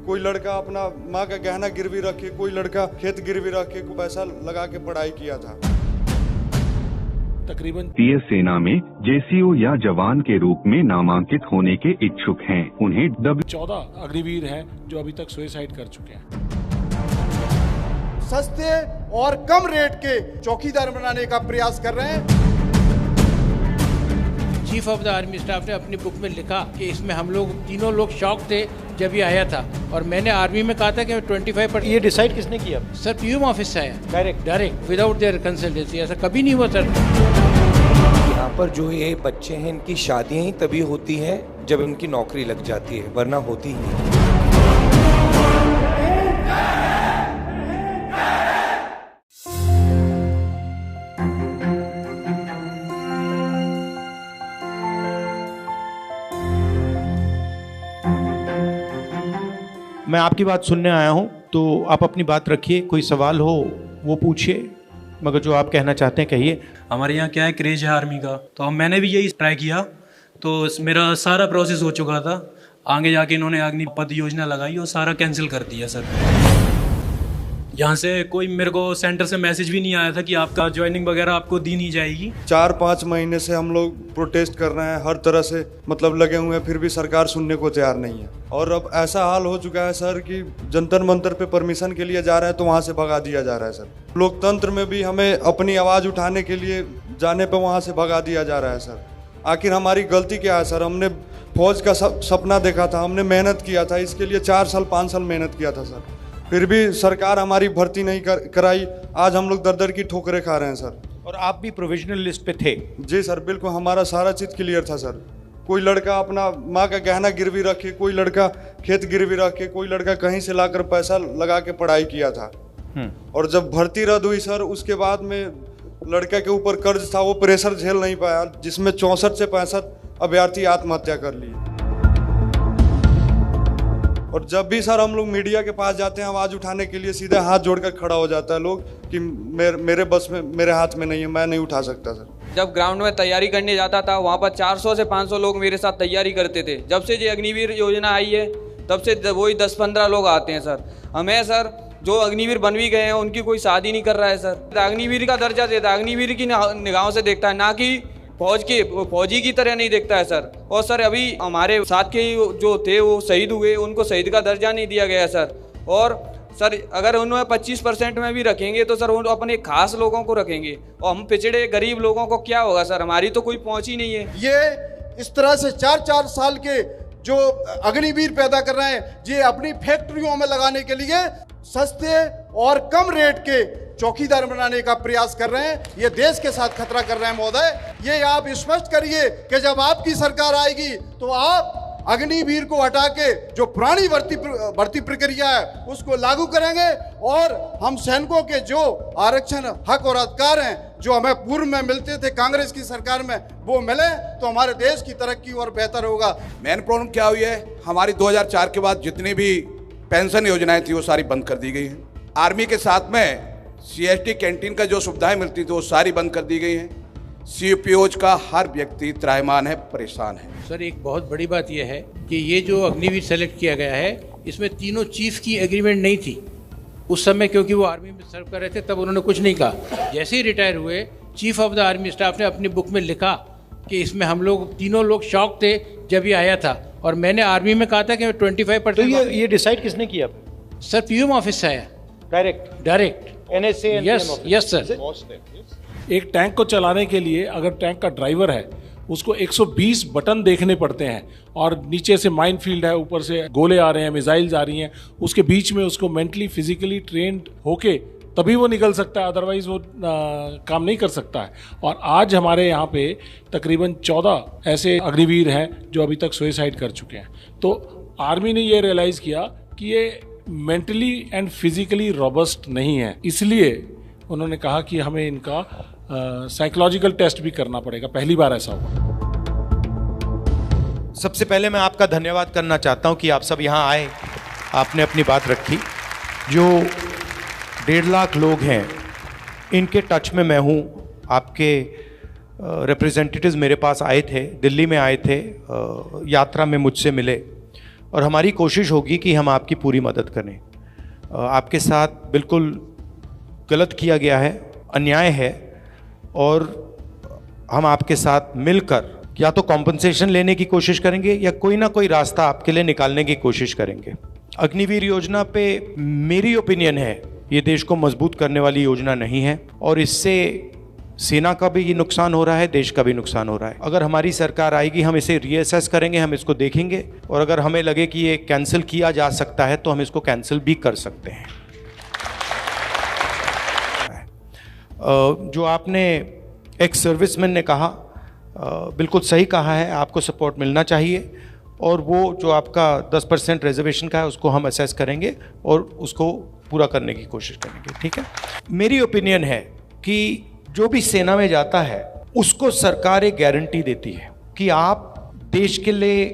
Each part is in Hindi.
कोई लड़का अपना माँ का गहना गिरवी रख के, कोई लड़का खेत गिरवी रख के पैसा लगा के पढ़ाई किया था। तकरीबन भारतीय सेना में जेसीओ या जवान के रूप में नामांकित होने के इच्छुक हैं। उन्हें 14 अग्निवीर हैं जो अभी तक सुसाइड कर चुके हैं। सस्ते और कम रेट के चौकीदार बनाने का प्रयास कर रहे हैं। Chief of the army staff ने अपनी बुक में लिखा कि इसमें हम लोग तीनों लोग शॉक थे जब ये आया था, और मैंने आर्मी में कहा था कि 25%। ये डिसाइड किसने किया? सर पीएम ऑफिस से आया, डायरेक्ट विदाउट देयर कंसल्टेंसी। ऐसा कभी नहीं हुआ सर। यहाँ पर जो ये बच्चे हैं, इनकी शादियाँ ही तभी होती हैं जब इनकी नौकरी लग जाती है, वरना होती ही नहीं। मैं आपकी बात सुनने आया हूं, तो आप अपनी बात रखिए, कोई सवाल हो वो पूछिए, मगर जो आप कहना चाहते हैं कहिए। हमारे यहाँ क्या है, क्रेज है आर्मी का, तो मैंने भी यही ट्राई किया, तो मेरा सारा प्रोसेस हो चुका था। आगे जाके इन्होंने अग्निपथ योजना लगाई और सारा कैंसिल कर दिया सर। यहाँ से कोई मेरे को सेंटर से मैसेज भी नहीं आया था कि आपका ज्वाइनिंग वगैरह आपको दी नहीं जाएगी। 4-5 महीने से हम लोग प्रोटेस्ट कर रहे हैं, हर तरह से मतलब लगे हुए हैं, फिर भी सरकार सुनने को तैयार नहीं है। और अब ऐसा हाल हो चुका है सर कि जंतर मंतर पे परमिशन के लिए जा रहे हैं तो वहाँ से भगा दिया जा रहा है सर। लोकतंत्र में भी हमें अपनी आवाज़ उठाने के लिए जाने पर वहाँ से भगा दिया जा रहा है सर। आखिर हमारी गलती क्या है सर? हमने फौज का सपना देखा था, हमने मेहनत किया था, इसके लिए 4 साल 5 साल मेहनत किया था सर, फिर भी सरकार हमारी भर्ती नहीं कराई। आज हम लोग दर की ठोकरें खा रहे हैं सर। और आप भी प्रोविजनल लिस्ट पे थे? जी सर, बिल्कुल, हमारा सारा चीज़ क्लियर था सर। कोई लड़का अपना माँ का गहना गिरवी रख के, कोई लड़का खेत गिरवी रख के, कोई लड़का कहीं से लाकर पैसा लगा के पढ़ाई किया था। और जब भर्ती रद्द हुई सर, उसके बाद में लड़के के ऊपर कर्ज था, वो प्रेशर झेल नहीं पाया, जिसमें 64 से 65 अभ्यर्थी आत्महत्या कर लिए। और जब भी सर हम लोग मीडिया के पास जाते हैं आवाज़ उठाने के लिए, सीधे हाथ जोड़कर खड़ा हो जाता है लोग कि मेरे बस में, मेरे हाथ में नहीं है, मैं नहीं उठा सकता सर। जब ग्राउंड में तैयारी करने जाता था, वहाँ पर 400 से 500 लोग मेरे साथ तैयारी करते थे। जब से ये अग्निवीर योजना आई है, तब से वही 10-15 लोग आते हैं सर। हमें सर जो अग्निवीर बन भी गए हैं, उनकी कोई शादी नहीं कर रहा है सर। अग्निवीर का दर्जा देता है, अग्निवीर की निगाहों से देखता है, ना कि फौजी की तरह नहीं देखता है सर। और सर अभी हमारे साथ के जो थे वो शहीद हुए, उनको शहीद का दर्जा नहीं दिया गया सर। और सर अगर उन्हें 25% में भी रखेंगे तो सर वो अपने खास लोगों को रखेंगे, और हम पिछड़े गरीब लोगों को क्या होगा सर? हमारी तो कोई पहुंच ही नहीं है। ये इस तरह से 4-4 साल के जो अग्निवीर पैदा कर रहे हैं, ये अपनी फैक्ट्रियों में लगाने के लिए सस्ते और कम रेट के चौकीदार बनाने का प्रयास कर रहे हैं। ये देश के साथ खतरा कर रहे हैं महोदय। ये आप स्पष्ट करिए कि जब आपकी सरकार आएगी तो आप अग्निवीर को हटा के जो पुरानी भर्ती प्रक्रिया है उसको लागू करेंगे, और हम सैनिकों के जो आरक्षण हक और अधिकार हैं जो हमें पूर्व में मिलते थे कांग्रेस की सरकार में, वो मिले तो हमारे देश की तरक्की और बेहतर होगा। मेन प्रॉब्लम क्या हुई है, हमारी 2004 के बाद जितनी भी पेंशन योजनाएं थी वो सारी बंद कर दी गई हैं। आर्मी के साथ में CST कैंटीन का जो सुविधाएं मिलती थी वो सारी बंद कर दी गई हैं। CPOज का हर व्यक्ति त्राहिमाम है, परेशान है। सर एक बहुत बड़ी बात यह है कि ये जो अग्निवीर सेलेक्ट किया गया है, इसमें तीनों चीफ की एग्रीमेंट नहीं थी उस समय, क्योंकि वो आर्मी में सर्व कर रहे थे, तब उन्होंने कुछ नहीं कहा। जैसे ही रिटायर हुए, chief of the army staff ने अपनी बुक में लिखा कि इसमें हम लोग तीनों लोग शॉक थे जब ये आया था, और मैंने आर्मी में कहा था कि 25%। तो ये डिसाइड किसने किया? सर पीएम ऑफिस से आया, डायरेक्ट NSA। Yes sir. एक टैंक को चलाने के लिए अगर टैंक का ड्राइवर है, उसको 120 बटन देखने पड़ते हैं, और नीचे से माइन फील्ड है, ऊपर से गोले आ रहे हैं, मिसाइल्स आ रही हैं, उसके बीच में उसको मेंटली फिजिकली ट्रेंड होके तभी वो निकल सकता है, अदरवाइज वो काम नहीं कर सकता है। और आज हमारे यहाँ पे तकरीबन 14 ऐसे अग्निवीर हैं जो अभी तक सुसाइड कर चुके हैं। तो आर्मी ने ये रियलाइज़ किया कि ये मेंटली एंड फिजिकली रोबस्ट नहीं है, इसलिए उन्होंने कहा कि हमें इनका साइकोलॉजिकल टेस्ट भी करना पड़ेगा। पहली बार ऐसा हुआ। सबसे पहले मैं आपका धन्यवाद करना चाहता हूं कि आप सब यहाँ आए, आपने अपनी बात रखी। जो 1.5 लाख लोग हैं, इनके टच में मैं हूँ। आपके रिप्रेजेंटेटिव्स मेरे पास आए थे, दिल्ली में आए थे, यात्रा में मुझसे मिले, और हमारी कोशिश होगी कि हम आपकी पूरी मदद करें। आपके साथ बिल्कुल गलत किया गया है, अन्याय है, और हम आपके साथ मिलकर या तो कॉम्पनसेशन लेने की कोशिश करेंगे या कोई ना कोई रास्ता आपके लिए निकालने की कोशिश करेंगे। अग्निवीर योजना पे मेरी ओपिनियन है ये देश को मजबूत करने वाली योजना नहीं है, और इससे सेना का भी ये नुकसान हो रहा है, देश का भी नुकसान हो रहा है। अगर हमारी सरकार आएगी हम इसे रीअसेस करेंगे, हम इसको देखेंगे, और अगर हमें लगे कि ये कैंसिल किया जा सकता है तो हम इसको कैंसिल भी कर सकते हैं। जो आपने एक सर्विसमैन ने कहा, बिल्कुल सही कहा है, आपको सपोर्ट मिलना चाहिए, और वो जो आपका 10% रिजर्वेशन का है उसको हम असेस करेंगे और उसको पूरा करने की कोशिश करेंगे, ठीक है। मेरी ओपिनियन है कि जो भी सेना में जाता है उसको सरकार एक गारंटी देती है कि आप देश के लिए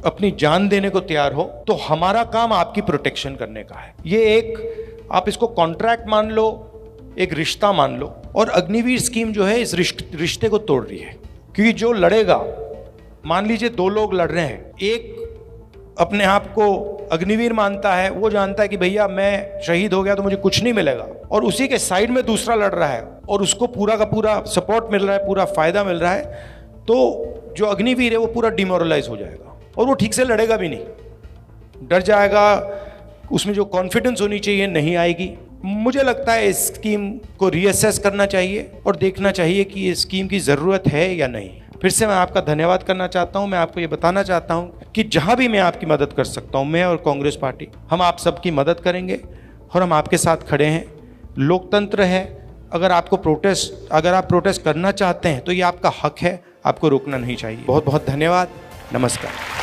अपनी जान देने को तैयार हो, तो हमारा काम आपकी प्रोटेक्शन करने का है। ये एक, आप इसको कॉन्ट्रैक्ट मान लो, एक रिश्ता मान लो, और अग्निवीर स्कीम जो है इस रिश्ते को तोड़ रही है। क्योंकि जो लड़ेगा, मान लीजिए 2 लोग लड़ रहे हैं, एक अपने आप को अग्निवीर मानता है, वो जानता है कि भैया मैं शहीद हो गया तो मुझे कुछ नहीं मिलेगा, और उसी के साइड में दूसरा लड़ रहा है और उसको पूरा का पूरा सपोर्ट मिल रहा है, पूरा फायदा मिल रहा है, तो जो अग्निवीर है वो पूरा डिमोरलाइज हो जाएगा और वो ठीक से लड़ेगा भी नहीं, डर जाएगा, उसमें जो कॉन्फिडेंस होनी चाहिए नहीं आएगी। मुझे लगता है इस स्कीम को रीअसेस करना चाहिए और देखना चाहिए कि इस स्कीम की ज़रूरत है या नहीं। फिर से मैं आपका धन्यवाद करना चाहता हूं। मैं आपको ये बताना चाहता हूं कि जहां भी मैं आपकी मदद कर सकता हूं, मैं और कांग्रेस पार्टी, हम आप सबकी मदद करेंगे और हम आपके साथ खड़े हैं। लोकतंत्र है, अगर आप प्रोटेस्ट करना चाहते हैं तो ये आपका हक है, आपको रोकना नहीं चाहिए। बहुत बहुत धन्यवाद, नमस्कार।